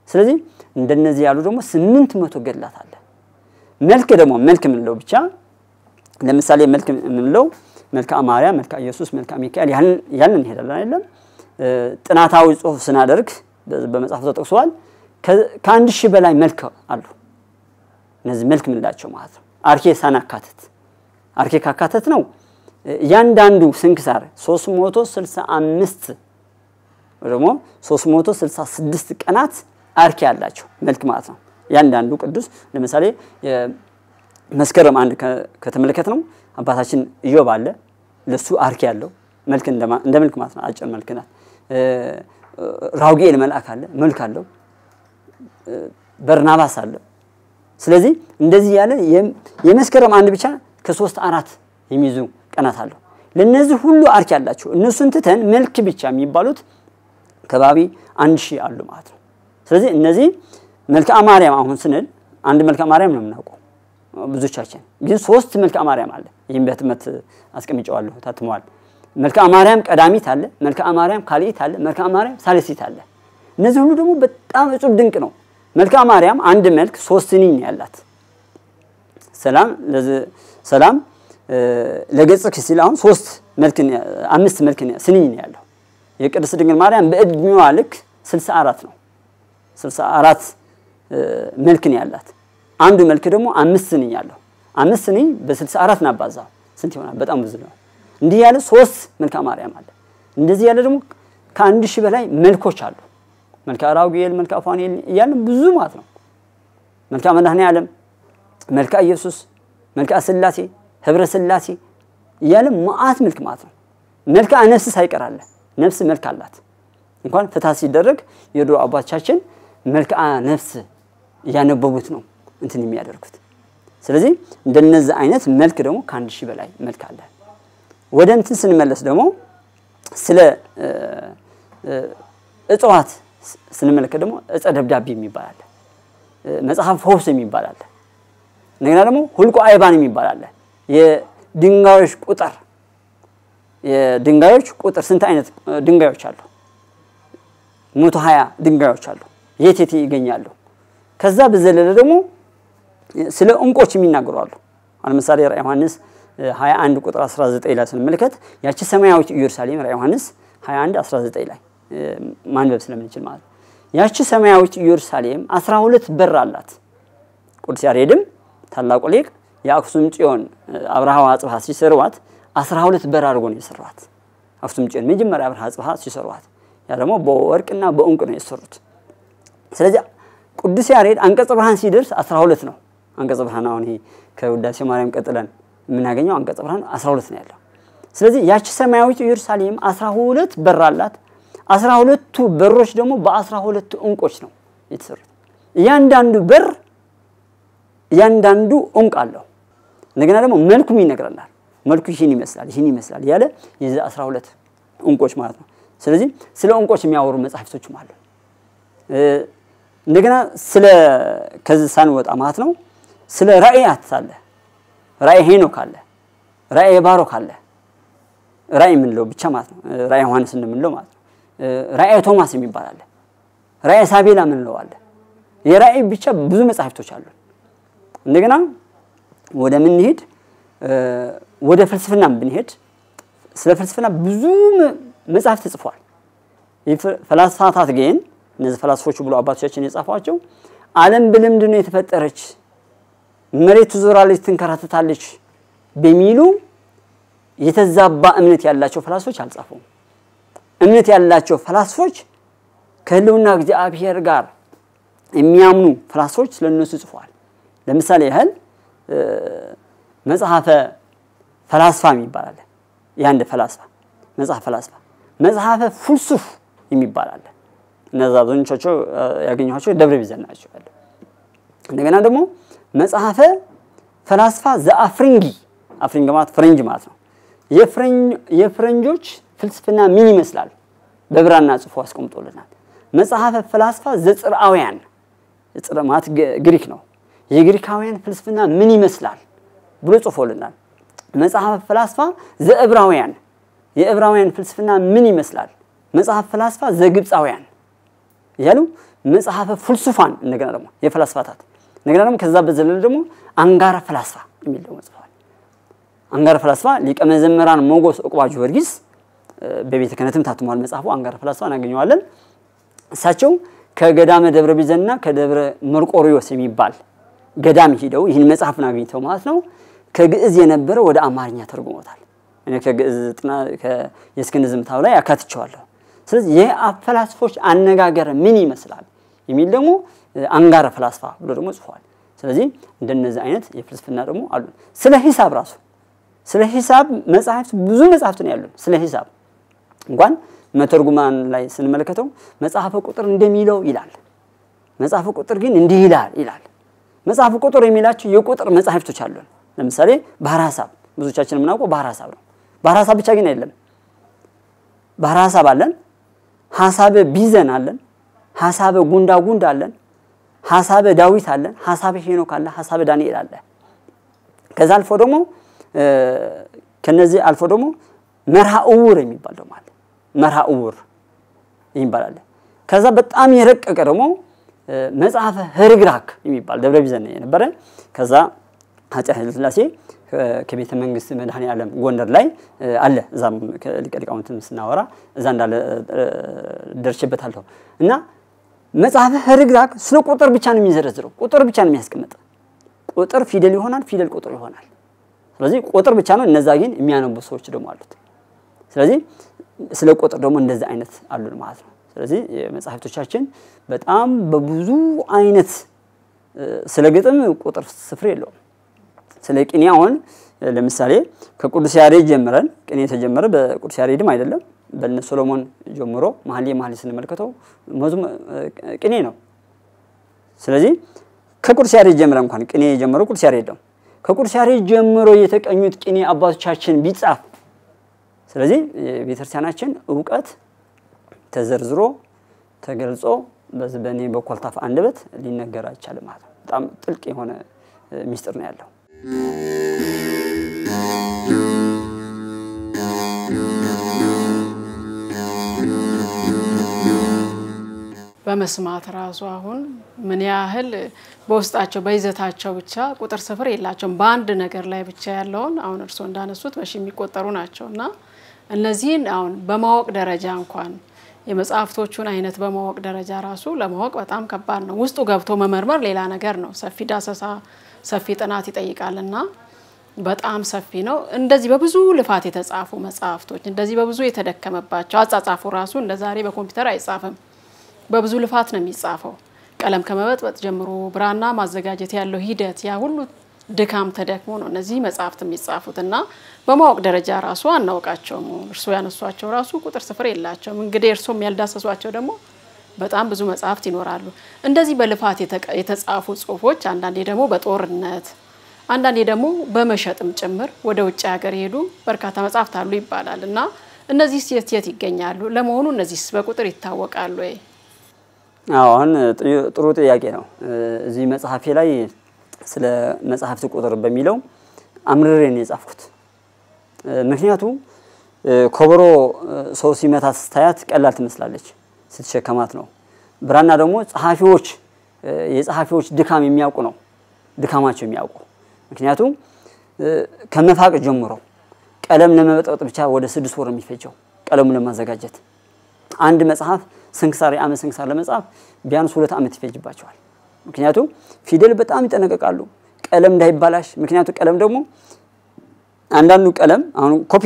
ስለዚህ እንደነዚህ ያሉ ደግሞ 800 ገላት አለ። መልክ ደግሞ መልክ ምንለው ብቻ ለምሳሌ መልክ ምንለው መልካ ማርያም መልካ ኢየሱስ መልካ ሚካኤል ያንን እንሄዳለን አይደለም። ጥናታዊ ጽሁፍ ስናደርግ በመጽሐፍ ተጠቅሷል። ከ1000 በላይ መልክ አሉ። እነዚህ መልክ ምንላቸው ማለት ነው። አርኬ ሳናካተት አርኬ ካካተት ነው ያንዳንዱ ስንክሳር 365 ደግሞ 366 ቀናት አርኬ ያላቸው መልክ ማለት ነው። ያንዳንዱ ቅዱስ ለምሳሌ መስከረም አንድ ከተመለከት ነው አባታችን ኢዮብ አለ ለሱ አርኬ ያለው መልክ እንደ መልክ ማለት ነው። አጭር መልክ ናት። ራውጌል መልአክ አለ መልክ አለው። በርናባስ አለ። ስለዚህ እንደዚህ ያለ የመስከረም አንድ ብቻ ከ3-4 የሚይዙ ቀናት አለው። ለነዚህ ሁሉ አርኬ ያላቸው እነሱን ትተን መልክ ብቻ የሚባሉት ከባቢ 1000 አሉ ማለት ነው። ስለዚህ እነዚህ መልክዓ ማርያም አሁን ስንል አንድ መልክዓ ማርያም ነው የምናውቀው ብዙዎቻችን ግን 3 መልክዓ ማርያም አለ። ይሄን በትመት አስቀምጨዋለሁ ታትሟል። መልክዓ ማርያም ቀዳሚት አለ፣ መልክዓ ማርያም ካልኢት አለ፣ መልክዓ ማርያም ሳልሲት አለ። እነዚህ ሁሉ ደግሞ በጣም እጹብ ድንቅ ነው። መልክዓ ማርያም አንድ መልክ 3 ስንኝ ያላት ሰላም ሰላም ለገጽክ ሲል አሁን 3 መልክ 5 መልክ ስንኝ ነው ያለው የቅድስት ድንግል ማርያም በእድሜዋ ልክ 64 ነው 64 መልክ ነው ያላት አንዱ መልክ ደግሞ 5 ስንኝ ያለው 5 ስንኝ በ64 ናባዛው ስንት ይሆናል በጣም ብዙ ነው እንዲህ ያለ 3 መልካ ማርያም አለ እንደዚህ ያለ ደግሞ ከ1000 በላይ መልኮች አሉ መልካ ራጉኤል መልካ ፋኑኤል ያለ ብዙ ማለት ነው መልካ መድኃኔዓለም መልካ ኢየሱስ መልካ ስላሴ ህብረ ስላሴ ያለ ማአት መልክ ማለት ነው መልካ ነፍስ ሳይቀራለ ነፍስ መልክ አላት እንኳን ፍታ ሲደረግ የድሮ አባቶቻችን መልካ ነፍስ ያነበቡት ነው እንትን የሚያደርጉት ስለዚህ እንደነዚህ አይነት መልክ ደግሞ ከ1000 በላይ መልክ አለ ወደ እንትን ስንመለስ ደግሞ ስለ እጽዋት ስንመለከት ደግሞ እጸ ደብዳቤ የሚባል አለ መጽሐፍ ፈውስ የሚባል አለ እንደገና ደግሞ ሁልቆ አይባን የሚባል አለ የድንጋዮች ቁጥር ስንት አይነት ድንጋዮች አሉ 120 ድንጋዮች አሉ የት ይገኛሉ ከዛ በዘለለ ደግሞ ስለ እንቆች የሚናገሩ አሉ ለምሳሌ ራዕየ ዮሐንስ 21 ቁጥር 19 ላይ ስንመለከት ያቺ ሰማያዊት ኢየሩሳሌም ራዕየ ዮሐንስ 21 19 ላይ ማንበብ ስለምንችል ማለት ያቺ ሰማያዊት ኢየሩሳሌም 12 በር አላት ቅዱስ ያሬድም ታላቁ ሊቅ የአክሱም ጽዮን አብርሃ ወአጽብሃ ሲሰሩት 12 በር አድርጎ ነው የሰሩት አክሱም ጽዮን መጀመሪያ አብርሃ ወአጽብሃ ሲሰሩት ያ ደግሞ በወርቅና በእንቁ ነው የሰሩት ስለዚህ ቅዱስ ያሬድ አንቀጸ ብርሃን ሲደርስ 12 ነው አንቀጸ ብርሃን አሁን ይሄ ከውዳሴ ማርያም ቀጥለን የምናገኘው አንቀጸ ብርሃን 12 ነው ያለው ስለዚህ ያቺ ሰማያዊት ኢየሩሳሌም 12 በር አላት 12ቱ በሮች ደግሞ በ12 እንቆች ነው የተሰሩት ያንዳንዱ በር ያንዳንዱ እንቅ አለው እንደገና ደግሞ መልኩም ይነግራናል መልኩ ይሄን ይመስላል ያለ የዚ 12 እንቆች ማለት ነው ስለዚህ ስለ እንቆች የሚያወሩ መጽሐፍቶችም አሉ እንደገና ስለ ከዚህ ሳንወጣ ማለት ነው ስለ ራእያት አለ ራእይ ሄኖክ አለ ራእይ ባሮክ አለ ራእይ ምን ነው ብቻ ማለት ነው ራእይ ዮሐንስ እንደምንለው ማለት ነው ራእይ ቶማስ የሚባል አለ ራእይ ሳቤላ ምን ነው አለ የራእይ ብቻ ብዙ መጽሐፍቶች አሉ እንደገና ወደ ምን ሄድ ወደ ፍልስፍና ብንሄድ ስለ ፍልስፍና ብዙ መጽሐፍ ተጽፏል ፈላስፋታት ግን እነዚህ ፈላስፎች ብሎ አባቶቻችን የጻፏቸው ዓለም በልምድ ነው የተፈጠረች መሬት ትዞራለች ትንከራተታለች በሚሉ የተዛባ እምነት ያላቸው ፈላስፎች አልጻፉም እምነት ያላቸው ፈላስፎች ከህልውና እግዚአብሔር ጋር የሚያምኑ ፈላስፎች ስለነሱ ጽፈዋል ለምሳሌ ያህል መጽሐፈ ፈላስፋ የሚባል ያንደ ፈላስፋ መጽሐፈ ፍልስፍ የሚባል አለ እነዛ ብዙዎቻቸው ያገኘኋቸው ደብረ ቢዘን ናቸው እንደገና ደግሞ መጽሐፈ ፈላስፋ ዘአፍሪንጊ ማለት ፍሬንጅ ማለት ነው የፍሬንጆች ፍልስፍና ምን ይመስላል በብራና ጽፎ አስቀምጦልናል መጽሐፈ ፈላስፋ ዘጽርአውያን ማለት ግሪክ ነው የግሪካውያን ፍልስፍና ምን ይመስላል ብሎ ጽፎልናል መጽሐፈ ፈላስፋ ዘዕብራውያን የዕብራውያን ፍልስፍና ምን ይመስላል መጽሐፈ ፈላስፋ ዘግብጻውያን ያሉ መጽሐፈ ፍልስፋን እንደገና ደግሞ የፈላስፋታት እንደገና ደግሞ ከዛ በዘለለ ደግሞ አንጋራ ፈላስፋ የሚለው መጽሐፍ አንጋራ ፈላስፋ ሊቀ መዘምራን ሞጎስ ዕቁባ ጊዮርጊስ በቤተ ክህነትም ታትሟል መጽሐፉ አንጋራ ፈላስፋ እናገኘዋለን እሳቸው ከገዳመ ደብረ ቢዘንና ከደብረ መርቆሪዮስ የሚባል ገዳም ሄደው ይህን መጽሐፍን አግኝተው ማለት ነው ከግዕዝ የነበረ ወደ አማርኛ ተርጉሞታል እኔ ከግዕዝ የእስክንድር ዝምታው ላይ አካትቸዋለሁ ስለዚህ የፈላስፎች አነጋገር ምን ይመስላል የሚል ደግሞ አንጋራ ፈላስፋ ብሎ ደግሞ ጽፏል ስለዚህ እንደነዚህ አይነት የፍልስፍና ደግሞ አሉ ስለ ሂሳብ መጽሐፍት ብዙ መጽሐፍት ነው ያሉት ስለ ሂሳብ እንኳን መተርጉማን ላይ ስንመለከተው መጽሐፈ ቁጥር እንደሚለው ይላል መጽሐፈ ቁጥር ግን እንዲህ ይላል መጽሐፈ ቁጥር የሚላቸው የቁጥር መጽሐፍቶች አሉ ለምሳሌ ባህር ሐሳብ ብዙዎቻችን የምናውቀው ባህር ሐሳብ ነው ባህር ሐሳብ ብቻ ግን አይደለም ባህር ሐሳብ አለን ሐሳበ ቢዘን አለን ሐሳበ ጉንዳ አለን ሐሳበ ዳዊት አለን ሐሳበ ሄኖክ አለ ሐሳበ ዳንኤል አለ ከዛ አልፎ ደግሞ ከነዚህ አልፎ ደግሞ መርሃ ዕውር የሚባል ደግሞ አለ መርሃ ዕውር ይባላል ከዛ በጣም የረቀቀ ደግሞ መጽሐፈ ህርግራክ የሚባል ደብረ ቢዘን የነበረ ከዛ አፄ ኃይለ ሥላሴ ከቤተ መንግስት መድኃኔ ዓለም ጎንደር ላይ አለ እዛም ሊቀሊቃውንትን ስናወራ እዛ እንዳለ ደርሼበታለሁ እና መጽሐፈ ሕርግራግ ስለ ቁጥር ብቻ ነው የሚዘረዝረው ቁጥር ብቻ ነው የሚያስቀምጠው ቁጥር ፊደል ይሆናል ፊደል ቁጥር ይሆናል ስለዚህ ቁጥር ብቻ ነው እነዛ ግን የሚያነቡ ሰዎች ደግሞ አሉት ስለዚህ ስለ ቁጥር ደግሞ እንደዛ አይነት አሉ ማለት ነው ስለዚህ መጽሐፍቶቻችን በጣም በብዙ አይነት ስለ ግጥም ቁጥር ስፍር የለውም ስለ ቅኔ አሁን ለምሳሌ ከቅዱስ ያሬድ ጀምረን ቅኔ ተጀመረ በቅዱስ ያሬድም አይደለም በእነ ሶሎሞን ጀምሮ መኃልየ ስንመለከተው መዝሙር ቅኔ ነው ስለዚህ ከቅዱስ ያሬድ ጀምረን እንኳን ቅኔ ጀምሮ ቅዱስ ያሬድ ነው ከቅዱስ ያሬድ ጀምሮ የተቀኙት ቅኔ አባቶቻችን ቢጻፍ ስለዚህ ቤተክርስቲያናችን ዕውቀት ተዘርዝሮ ተገልጾ በዝበኔ በኮልታፍ አንደበት ሊነገር አይቻልም ማለት ነው በጣም ጥልቅ የሆነ ሚስጥር ነው ያለው
በመስማት ራሱ አሁን ምን ያህል በውስጣቸው በይዘታቸው ብቻ ቁጥር ስፍር የላቸውም በአንድ ነገር ላይ ብቻ ያለውን አሁን እርሶ እንዳነሱት በሺ የሚቆጠሩ ናቸውና እነዚህን አሁን በማወቅ ደረጃ እንኳን የመጽሐፍቶቹን አይነት በማወቅ ደረጃ ራሱ ለማወቅ በጣም ከባድ ነው ውስጡ ገብቶ መመርመር ሌላ ነገር ነው ሰፊ ዳሰሳ ሰፊ ጥናት ይጠይቃልና በጣም ሰፊ ነው እንደዚህ በብዙ ልፋት የተጻፉ መጽሐፍቶች እንደዚህ በብዙ የተደከመባቸው አጻጻፉ ራሱ እንደዛሬ በኮምፒውተር አይጻፍም በብዙ ልፋት ነው የሚጻፈው ቀለም ከመበጥበጥ ጀምሮ ብራና ማዘጋጀት ያለው ሂደት ያ ሁሉ ድካም ተደክሞ ነው እነዚህ መጽሐፍት የሚጻፉትና በማወቅ ደረጃ ራሱ አናውቃቸውም እርሶ ያነሷቸው ራሱ ቁጥር ስፍር የላቸውም እንግዲህ እርሶም ያልዳሰሷቸው ደግሞ በጣም ብዙ መጽሐፍት ይኖራሉ እንደዚህ በልፋት የተጻፉ ጽሁፎች አንዳንዴ ደግሞ በጦርነት አንዳንዴ ደግሞ በመሸጥም ጭምር ወደ ውጭ ሀገር ሄዱ በርካታ መጽሐፍት አሉ ይባላልና እነዚህ የት ይገኛሉ ለመሆኑ እነዚህስ በቁጥር ይታወቃሉ ወይ
አሁን ጥሩ ጥያቄ ነው እዚህ መጽሐፌ ላይ ስለ መጽሐፍት ቁጥር በሚለው አምርሬን የጻፍኩት ምክንያቱም ኮብሮ ሰው ሲመታት ስታያት ቀላል ትመስላለች ስትሸከማት ነው ብራና ደግሞ ጸሐፊዎች የጸሐፊዎች ድካም የሚያውቁ ነው ድካማቸው የሚያውቁ ምክንያቱም ከመፋቅ ጀምሮ ቀለም ለመበጥበጥ ብቻ ወደ 6 ወር የሚፈጀው ቀለሙን ለማዘጋጀት አንድ መጽሐፍ ስንክሳር ያመ ስንክሳር ለመጻፍ ቢያንስ 2 ዓመት ይፈጅባቸዋል ምክንያቱም ፊደል በጣም ይጠነቀቃሉ ቀለም እንዳይባላሽ ምክንያቱም ቀለም ደግሞ አንዳንዱ ቀለም አሁን ኮፒ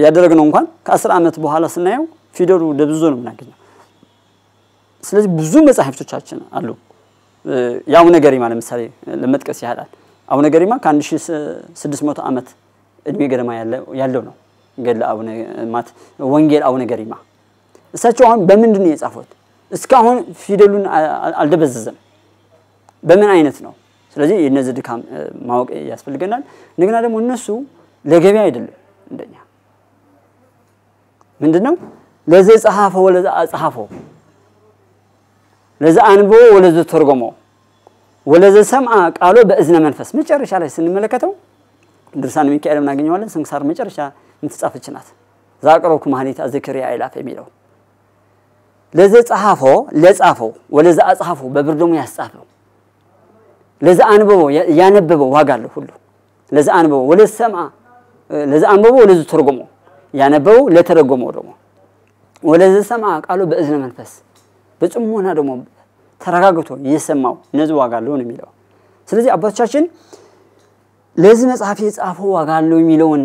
ያደረግነው እንኳን ከ10 ዓመት በኋላ ስናየው ፊደሉ ደብዝዞ ነው የምናገኘው ስለዚህ ብዙ መጽሐፍቶቻችን አሉ ያው ነገሪማ ለምሳሌ ለመጥቀስ ያህላል አው ነገሪማ ከ1600 ዓመት እድሜ ገደማ ያለው ነው ገድለ አቡነ ማት ወንጌል አው ነገሪማ እሳቸው አሁን በምንድን ነው የጻፉት እስካሁን ፊደሉን አልደበዘዘም በምን አይነት ነው ስለዚህ የነዚህ ድካም ማወቅ ያስፈልገናል እንደገና ደግሞ እነሱ ለገበያ አይደለም እንደኛ ምንድነው ለዚህ ጸሐፈው ወለዛ አጸሐፈው ለዛ አንቦ ወለዛ ተርጎሞ ወለዛ ሰምዓ ቃሎ በእዝነ መንፈስ መጨረሻ ላይ ስንመለከተው ድርሳነ ሚካኤልን እናገኘዋለን ስንክሳር መጨረሻ ምትጻፈች ናት ዛቅሮኩ ማህሌት አዘክሪያ አይላፍ የሚለው ለዛ ጸሐፈው ለጻፈው ወለዛ አጸሐፈው በብርዶሙ ያስጻፈው ለዛ አንበቦ ያነበበው ዋጋ አለው ሁሉ ለዛ አንበቦ ወለዛ ሰምዓ ለዛ አንበቦ ወለዛ ተርጎሞ ያነበበው ለተረጎመው ደግሞ ወለዛ ሰምዓ ቃሎ በእዝነ መንፈስ በጽሞና ደግሞ ተረጋግቶ የሰማው ነዚህ ዋጋ አለው ነው የሚለው ስለዚህ አባቶቻችን ለዚህ መጽሐፍ የጻፈው ዋጋ አለው የሚለውን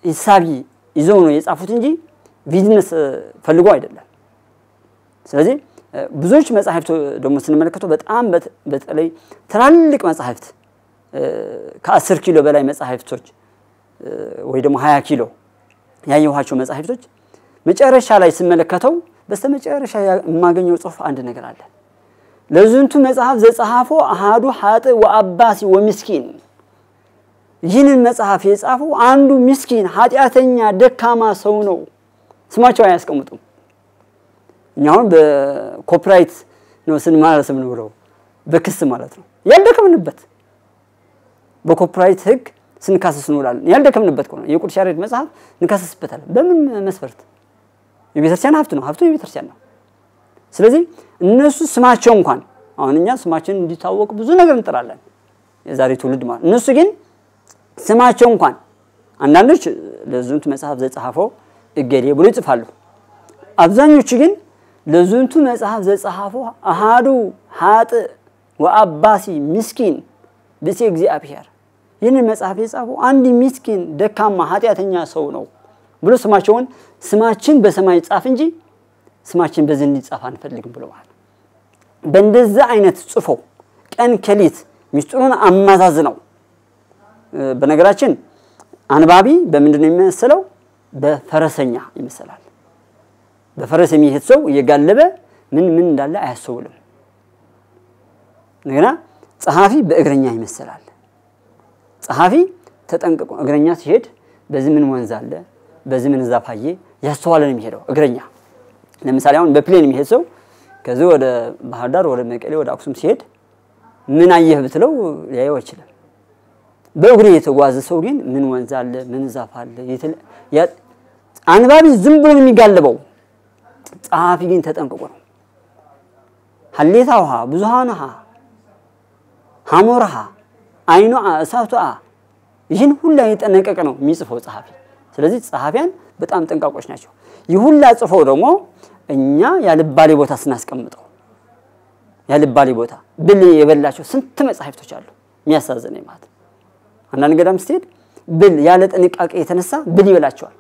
ሂሳቢ ይዘው ነው የጻፉት እንጂ ቢዝነስ ፈልጎ አይደለም ስለዚህ ብዙዎች መጽሐፍት ደግሞ ስንመለከተው በጣም በተለይ ትላልቅ መጽሐፍት ከ10 ኪሎ በላይ መጽሐፍቶች ወይ ደግሞ 20 ኪሎ ያየኋቸው መጽሐፍቶች መጨረሻ ላይ ስንመለከተው በስተመጨረሻ የማገኘው ጽሑፍ አንድ ነገር አለ ለዝንቱ መጽሐፍ ዘጸሐፎ አሃዱ ሀጥ ወአባሲ ወምስኪን ይህንን መጽሐፍ የጻፈው አንዱ ምስኪን ኃጢያተኛ ደካማ ሰው ነው ስማቸው አያስቀምጡም እኛው በኮፒራይት ነው ስንማረስም ነው ብለው በክስ ማለት ነው ያልደከምንበት በኮፒራይት ህግ ስንካሰስ እንውላለን ያልደከምንበት ነው የቅዱስ ያሬድ መጽሐፍ እንካሰስበታለን በምን መስፈርት የቤተክርስቲያን ሀብት ነው ሀብቱ የቤተክርስቲያን ነው ስለዚህ እነሱ ስማቸው እንኳን አሁንኛ ስማችን እንዲታወቅ ብዙ ነገር እንጥራለን የዛሬ ትውልድ ማለት እነሱ ግን ስማቸው እንኳን አንዳንዶች ለዝንቱ መጽሐፍ ዘጻፈው እገሌ ብሎ ይጽፋሉ አብዛኞቹ ግን ለዝንቱ መጽሐፍ ዘጻፈው አሃዱ ሀጥ ወአባሲ ምስኪን በሲ እግዚአብሔር ይህንን መጽሐፍ የጻፈው አንድ ምስኪን ደካማ ኃጢያተኛ ሰው ነው ብሎ ስማችን በሰማይ ጻፍ እንጂ ስማችን በዚህ እንዲጻፍ አንፈልግም ብለዋል በእንደዛ አይነት ጽፎ ቀን ከሊት ሚስጥሩን አማዛዝነው በነገራችን አንባቢ በምንድነው የሚመስለው በፈረሰኛ ይመስላል በፈረስ የሚሄድ ሰው እየጋለበ ምን እንዳለ አያስተውልም ነገና ጸሐፊ በእግረኛ ይመስላል ጸሐፊ ተጠንቅቆ እግረኛ ሲሄድ በዚህ ምን ወንዝ አለ በዚህ ምን ዛፋዬ ያስተዋለ ነው የሚሄደው እግረኛ ለምሳሌ አሁን በፕሌን የሚሄድ ሰው ከዚህ ወደ ባህር ዳር ወደ መቀሌ ወደ አክሱም ሲሄድ ምን አየህ ብትለው ያየው ይችላል በእግሩ የተጓዘ ሰው ግን ምን ወንዝ አለ ምን ዛፍ አለ አንባቢ ዝም ብሎ የሚጋለበው ጸሐፊ ግን ተጠንቅቆ ነው ሐሌታውሃ ብዙሃንሃ ሐሞርሃ አይኑ እሳቱአ ይህን ሁሉ የተጠነቀቀ ነው የሚጽፈው ጸሐፊ ስለዚህ ጸሐፊያን በጣም ጠንቃቆች ናቸው ይሁላ ጽፈው ደግሞ እኛ ያልባሌ ቦታ ስናስቀምጠው ያልባሌ ቦታ ብል የበላቸው ስንት መጽሐፍቶች አሉ የሚያሳዝነኝ ማለት አንዳንድ ገዳም ስትሄድ ብል ያለ ጥንቃቄ የተነሳ ብል ይበላቸዋል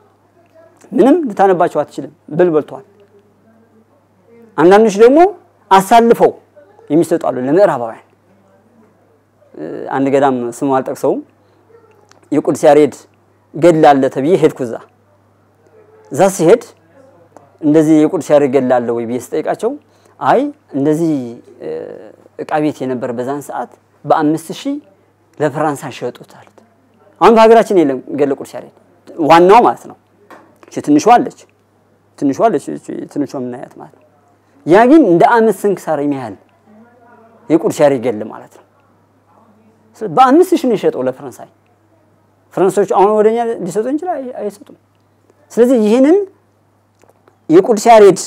ምንም ልታነባቸው አትችልም ብል በልቷል አንዳንዶች ደግሞ አሳልፈው የሚሰጡ አሉ ለምዕራባውያን አንድ ገዳም ስሙ አልጠቅሰው የቅዱስ ያሬድ ገድል አለ ተብዬ ሄድኩዛ እዛ ሲሄድ እንደዚህ የቅዱስ ያሬድ ገድል አለ ወይ ቢስጠይቃቸው አይ እንደዚህ ዕቃ ቤት የነበር በዛን ሰዓት በ5000 ለፍራንሳይ ሸጡት አሉት አሁን በሀገራችን የለም ገድለ ቅዱስ ያሬድ ዋናው ማለት ነው ትንሿ አለች ትንሿ ምናያት ማለት ነው ያ ግን እንደ አመት ስንክሳር የሚያህል የቅዱስ ያሬድ ገድል ማለት ነው በ5000 ነው የሸጠው ለፍራንሳይ ፍራንሳዮች አሁን ወደኛ ሊሰጡ እንችላል አይሰጡም ስለዚህ ይሄንን የቅዱስ ያሬድ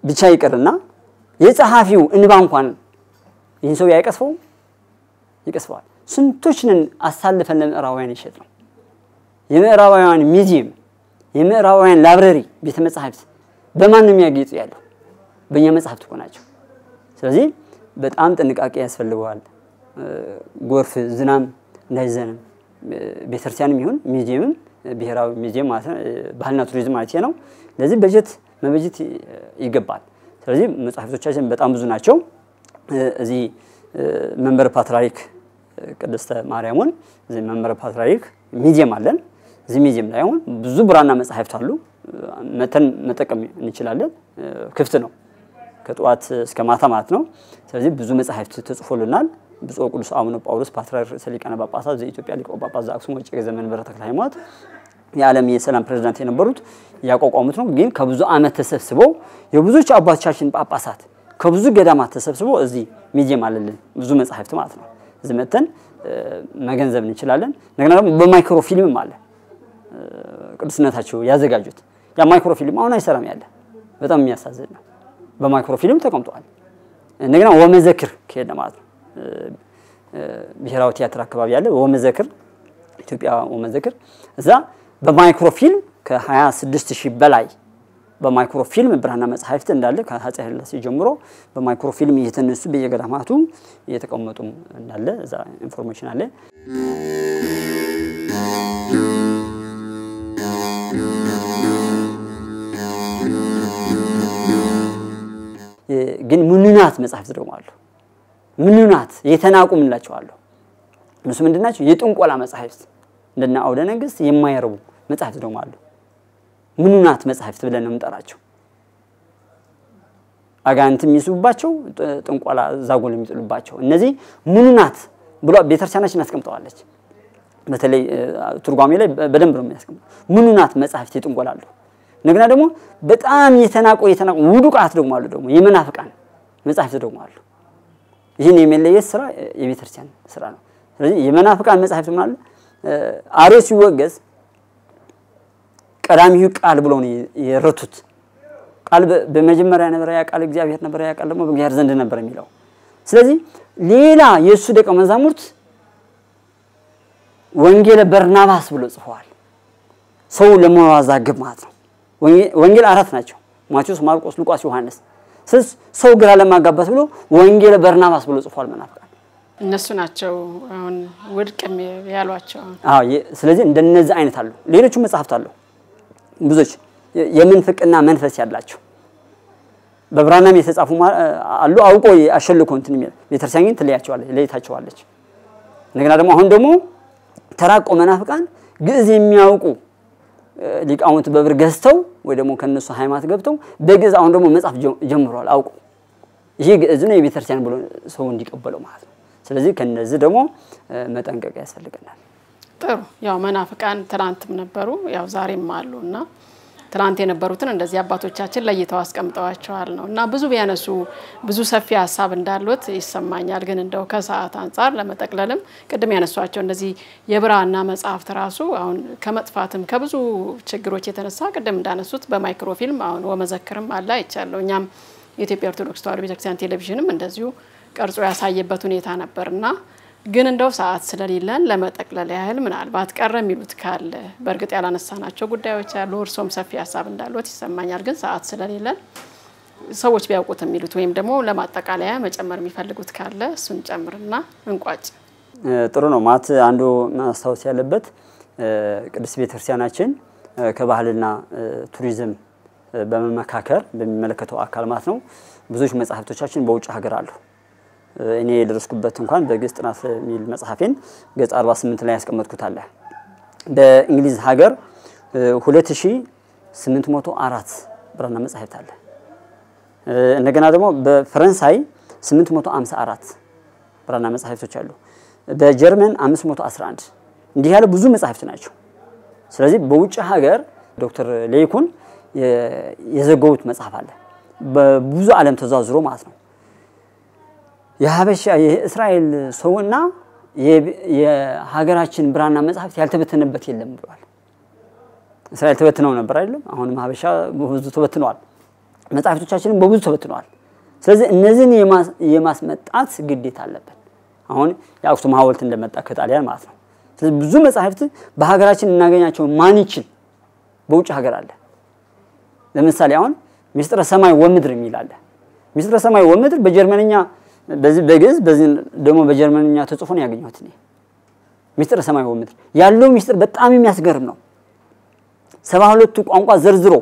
ብቻ ይቀርና የጸሐፊው እንባ እንኳን ይህን ሰው ይቀስፈዋል ስንቶችንን አሳልፈን ለምዕራባውያን ይሸጥ ነው የምዕራባውያን ሚዚየም የምዕራባውያን ላይብረሪ ቤተ መጻሕፍት በማን ነው የሚያጌጡ ያለው በእኛ መጻሕፍት ሆናቸው ስለዚህ በጣም ጥንቃቄ ያስፈልገዋል ጎርፍ ዝናም እንዳይዘንም ቤተክርስቲያንም ይሁን ሚዚየምም ብሔራዊ ሚዚየም ማለት ባህልና ቱሪዝም ማለት ነው ለዚህ በጀት መበጀት ይገባል ስለዚህ መጻሕፍቶቻችን በጣም ብዙ ናቸው እዚህ መንበር ፓትርያርክ ቅድስተ ማርያምን እዚህ መንበር ፓትርያርክ ሚዚየም አለን እዚህ ሚዚየም ላይ አሁን ብዙ ብራና መጻሕፍት አሉ መተን መጠቀም እንችላለን ክፍት ነው ከጧት እስከ ማታ ማለት ነው ስለዚህ ብዙ መጻሕፍት ተጽፎልናል ብፁዕ ቅዱስ አቡነ ጳውሎስ ፓትርያርክ ሊቃነ ጳጳሳት ዘኢትዮጵያ ሊቀ ጳጳስ ዘአክሱም ወዕጨጌ ዘመንበረ ተክለ ሃይማኖት የዓለም የሰላም ፕሬዝዳንት የነበሩት ያቋቋሙት ነው ግን ከብዙ አመት ተሰብስበው የብዙዎች አባቶቻችን ጳጳሳት ከብዙ ገዳማት ተሰብስበው እዚህ ሚዚየም አለልን ብዙ መጻሕፍት ማለት ነው እዚህ መተን መገንዘብ እንችላለን ነገና ደግሞ በማይክሮ ፊልምም አለ ቅዱስነታቸው ያዘጋጁት ያ ማይክሮ ፊልም አሁን አይሰራም ያለ በጣም የሚያሳዝን ነው በማይክሮ ፊልም ተቀምጧል ነገና ወመዘክር ከሄደ ማለት ነው ብሔራዊ ቲያትር አካባቢ ያለ ወመዘክር ኢትዮጵያ ወመዘክር እዛ በማይክሮ ፊልም ከ26000 በላይ በማይክሮ ፊልም ብራና መጻሕፍት እንዳለ ከአፄ ኃይለሥላሴ ጀምሮ በማይክሮ ፊልም እየተነሱ በየገዳማቱ እየተቀመጡ እንዳለ እዛ ኢንፎርሜሽን አለ ግን ምንናት መጻሕፍት ደግሞ አሉ ምንናት የተናቁም እንላቸው አሉ እነሱ ምንድናቸው የጥንቆላ መጻሕፍት እንደና አውደ ነገሥት የማይረቡ መጻሕፍት ደግሞ አሉ ምንናት መጻሕፍት ብለን ነው እንጠራቸው አጋንንት የሚስቡባቸው ጥንቆላ ዛጎል የሚጥሉባቸው እነዚህ ምንናት ብሎ ቤተክርስቲያናችን አስቀምጠዋለች በተለይ ትርጓሜ ላይ በደንብ ነው የሚያስቀምጠው ምንናት መጻሕፍት የጥንቆላ አሉ ነገና ደግሞ በጣም የተናቁ ውዱቃት ደግሞ አሉ ደግሞ የመናፍቃን መጻሕፍት ደግሞ አሉ ይህን የሚለየት ስራ የቤተክርስቲያን ስራ ነው ስለዚህ የመናፍቃን መጻሕፍት ምን አለ አርዮስ ይወገዝ ቀዳሚው ቃል ብለው ነው የረቱት ቃል በመጀመሪያ ነበር ያ ቃል እግዚአብሔር ነበር ያ ቃል ደግሞ በእግዚአብሔር ዘንድ ነበር የሚለው ስለዚህ ሌላ የሱ ደቀ መዛሙርት ወንጌል በርናባስ ብሎ ጽፈዋል ሰው ለማዋዛግብ ማለት ነው ወንጌል አራት ናቸው ማቴዎስ ማርቆስ ሉቃስ ዮሐንስ ሰው ግራ ለማጋባት ብሎ ወንጌል በርናባስ ብሎ ጽፏል መናፍቃን
እነሱ ናቸው አሁን ወድቅ ያሏቸው
ስለዚህ እንደነዚህ አይነት አሉ ሌሎች መጽሐፍት አሉ ብዙዎች የምንፍቅና መንፈስ ያላቸው በብራናም የተጻፉ አሉ አውቆ አሸልኮ እንትን ቤተክርስቲያን ግን ለይታቸዋለች እንደገና ደግሞ አሁን ደግሞ ተራቆ መናፍቃን ግዕዝ የሚያውቁ ሊቃውንት በብር ገዝተው ወይ ደግሞ ከነሱ ሃይማኖት ገብተው በግዕዝ አሁን ደግሞ መጽሐፍ ጀምሯል አውቆ ይሄ ግዕዝ ነው የቤተክርስቲያን ብሎ ሰው እንዲቀበለው ማለት ነው ስለዚህ ከነዚህ ደግሞ መጠንቀቅ ያስፈልገናል
ጥሩ ያው መናፍቃን ትላንትም ነበሩ ያው ዛሬም አሉና ትላንት የነበሩትን እንደዚህ አባቶቻችን ለይተው አስቀምጠዋቸዋል ነውና ብዙ ቢያነሱ ብዙ ሰፊ ሐሳብ እንዳሉት ይሰማኛል ግን እንደው ከሰዓት አንፃር ለመጠቅለልም ቅድም ያነሷቸው እንደዚህ የብራና መጽሐፍት ራሱ አሁን ከመጥፋትም ከብዙ ችግሮች የተነሳ ቅድም እንዳነሱት በማይክሮፊልም አሁን ወመዘክርም አለ አይቻለው እኛም የኢትዮጵያ ኦርቶዶክስ ተዋሕዶ ቤተክርስቲያን ቴሌቪዥንም እንደዚሁ ቀርጾ ያሳየበት ሁኔታ ነበርና ግን እንደው ሰዓት ስለሌለን ለመጠቅለል ያህል ምናልባት ቀረ የሚሉት ካለ በርግጥ ያላነሳናቸው ጉዳዮች ያሉ እርሶም ሰፊ ሐሳብ እንዳሉት ይሰማኛል ግን ሰዓት ስለሌለን ሰዎች ቢያውቁት የሚሉት ወይም ደግሞ ለማጠቃለያ መጨመር የሚፈልጉት ካለ እሱን ጨምርና እንቋጭ
ጥሩ ነው ማለት አንዱ ማስተዋወስ ያለበት ቅዱስ ቤተክርስቲያናችን ከባህልና ቱሪዝም በመመካከር በሚመለከተው አካል ማለት ነው ብዙዎች መጽሐፍቶቻችን በውጭ ሀገር አሉ እኔ የደረስኩበት እንኳን በግዕዝ ጥናት ሚል መጽሐፌን ገጽ 48 ላይ ያስቀመጥኩት አለ በእንግሊዝ ሀገር 2804 ብራና መጽሐፍት አለ እንደገና ደግሞ በፍራንሳይ 854 ብራና መጽሐፍቶች አሉ በጀርመን 511 እንዲህ ያለ ብዙ መጽሐፍት ናቸው ስለዚህ በውጭ ሀገር ዶክተር ሌይኩን የዘገቡት መጽሐፍ አለ በብዙ ዓለም ተዛዝሮ ማለት ነው የሀበሻ የእስራኤል ሰውና የሀገራችን ብራና መጽሐፍት ያልተበተነበት የለም ብሏል እስራኤል ተበትነው ነበር አይደለም አሁንም ሀበሻ ብዙ ተበትነዋል መጽሐፍቶቻችንን በብዙ ተበትነዋል ስለዚህ እነዚህን የማስመጣት ግዴታ አለበት አሁን የአክሱም ሐውልት እንደመጣ ከጣሊያን ማለት ነው ስለዚህ ብዙ መጽሐፍት በሀገራችን እናገኛቸው ማን ይችል በውጭ ሀገር አለ ለምሳሌ አሁን ሚስጥረ ሰማይ ወምድር የሚል አለ ሚስጥረ ሰማይ ወምድር በጀርመንኛ በዚህ በግዕዝ በዚህ ደግሞ በጀርመንኛ ተጽፎ ነው ያገኘሁት እኔ ሚስጥረ ሰማይ ወምድር ያለው ሚስጥር በጣም የሚያስገርም ነው 72 ቋንቋ ዘርዝሮ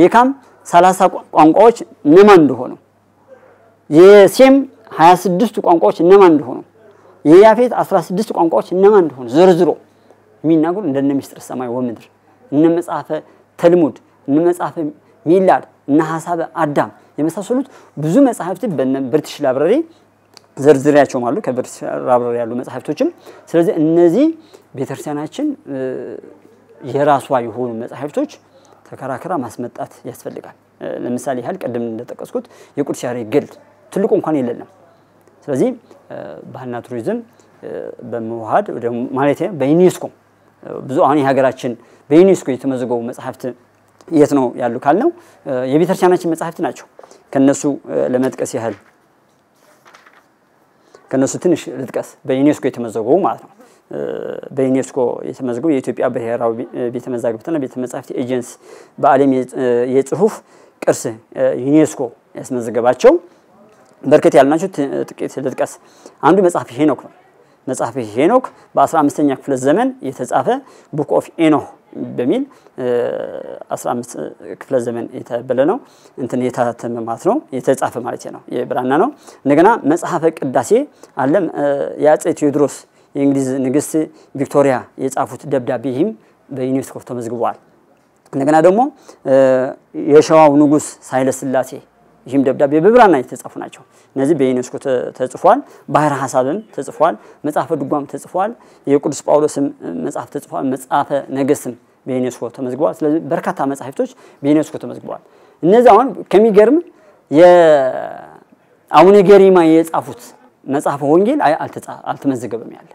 የካም 30 ቋንቋዎች እነማን እንደሆኑ የሴም 26 ቋንቋዎች እነማን እንደሆኑ የያፌት 16 ቋንቋዎች እነማን እንደሆኑ ዘርዝሮ የሚናገሩ እንደነ ሚስጥረ ሰማይ ወምድር እነ መጽሐፈ ተልሙድ እነ መጽሐፈ ሚላድ እነ ሐሳበ አዳም የመሳሰሉት ብዙ መጽሐፍት በብሪቲሽ ላይብረሪ ዘርዝሪያቸው አሉ ከብሪቲሽ ላይብረሪ ያሉ መጽሐፍቶችም ስለዚህ እነዚህ ቤተክርስቲያናችን የራሷ የሆኑ መጽሐፍቶች ተከራከራ ማስመጣት ያስፈልጋል ለምሳሌ ያህል ቀደም እንደተጠቀስኩት የቅዱስ ያሬድ ግልድ ትልቁ እንኳን የለም ስለዚህ ባህልና ቱሪዝም በመዋሃድ ማለት በዩኔስኮ ብዙ አሁን የሀገራችን በዩኔስኮ የተመዘገቡ መጽሐፍት የት ነው ያሉ ካልነው የቤተክርስቲያናችን መጽሐፍት ናቸው ከነሱ ለመጥቀስ ያህል ከነሱ ትንሽ ልጥቀስ በዩኔስኮ የተመዘገቡ ማለት ነው በዩኔስኮ የተመዘገቡ የኢትዮጵያ ብሔራዊ ቤተ መዛግብትና ቤተ መጻሕፍት ኤጀንሲ በዓለም የጽሑፍ ቅርስ ዩኔስኮ ያስመዘገባቸው በርከት ያልናቸው ጥቂት ልጥቀስ አንዱ መጽሐፍ ሄኖክ ነው መጽሐፍ ሄኖክ በ15ኛ ክፍለ ዘመን የተጻፈ ቡክ ኦፍ ኤኖህ በሚል 15 ክፍለ ዘመን የተበለ ነው እንትን የታተመ ማለት ነው የተጻፈ ማለት ነው የብራና ነው እንደገና መጽሐፈ ቅዳሴ አለ የአፄ ቴዎድሮስ የእንግሊዝ ንግስት ቪክቶሪያ የጻፉት ደብዳቤም በዩኔስኮ ተመዝግቧል እንደገና ደግሞ የሸዋው ንጉስ ኃይለ ሥላሴ ይህም ደብዳቤ በብራና የተጻፉ ናቸው እነዚህ በዩኔስኮ ተጽፏል ባህር ሐሳብም ተጽፏል መጽሐፈ ድጓም ተጽፏል የቅዱስ ጳውሎስም መጽሐፍ ተጽፏል መጽሐፈ ነገሥትም በዩኔስኮ ተመዝግቧል ስለዚህ በርካታ መጽሐፍቶች በዩኔስኮ ተመዝግቧል እነዚህ አሁን ከሚገርም የአቡነ ገሪማ የጻፉት መጽሐፈ ወንጌል አልተመዘገበም ያለ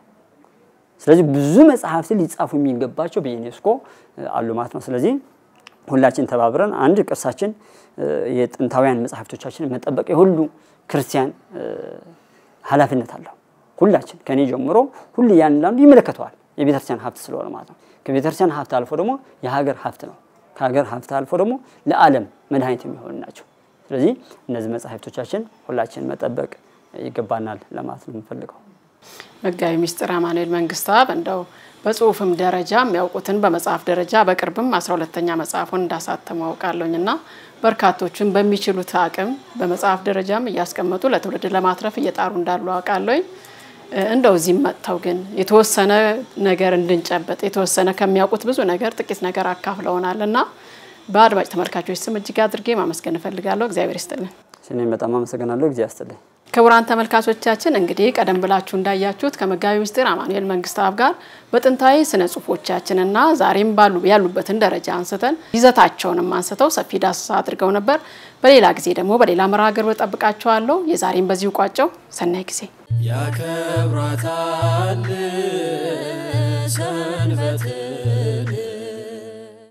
ስለዚህ ብዙ መጽሐፍት ሊጻፉ የሚገባቸው በዩኔስኮ አሉ ማለት ነው ስለዚህ ሁላችን ተባብረን አንድ ቅርሳችን የጥንታውያን መጽሐፍቶቻችን መጠበቅ የሁሉ ክርስቲያን ኃላፊነት አለው ሁላችን ከኔ ጀምሮ ሁሉ ያንላንዱ ይመለከተዋል የቤተክርስቲያን ሀብት ስለሆነ ማለት ነው ከቤተክርስቲያን ሀብት አልፎ ደግሞ የሀገር ሀብት ነው ከሀገር ሀብት አልፎ ደግሞ ለዓለም መድኃኒት የሚሆን ናቸው ስለዚህ እነዚህ መጻሕፍቶቻችን ሁላችን መጠበቅ ይገባናል ለማለት ነው የምፈልገው
መጋቢ ሚስጥር አማኑኤል መንግስታብ እንደው በጽሁፍም ደረጃ የሚያውቁትን በመጽሐፍ ደረጃ በቅርብም 12ኛ መጽሐፉን እንዳሳተመው አውቃለሁና በርካቶችን በሚችሉት አቅም በመጽሐፍ ደረጃም ያስቀመጡ ለትውልድ ለማትረፍ እየጣሩ እንዳሉ አውቃለሁ እንደው እዚህ መጣው ግን የተወሰነ ነገር እንድንጨበጥ የተወሰነ ከሚያውቁት ብዙ ነገር ጥቂት ነገር አካፍለውናልና በአድማጭ ተመልካቾች ስም እጅግ አድርጌ ማመስገን እፈልጋለሁ እግዚአብሔር ይስጥልን
እኔም በጣም አመሰግናለሁ እግዚአብሔር ይስጥልኝ
ክቡራን ተመልካቾቻችን እንግዲህ ቀደም ብላችሁ እንዳያችሁት ከመጋቢ ሚስጥር አማኑኤል መንግስታብ ጋር በጥንታዊ ስነ ጽሁፎቻችንና ዛሬም ያሉበትን ደረጃ አንስተን ይዘታቸውንም አንስተው ሰፊ ዳሰሳ አድርገው ነበር በሌላ ጊዜ ደግሞ በሌላ መርሃ ግብር ተጠብቃችኋለሁ የዛሬን በዚሁ ቋጨው ሰናይ ጊዜ
ያከብራታል ሰንበትን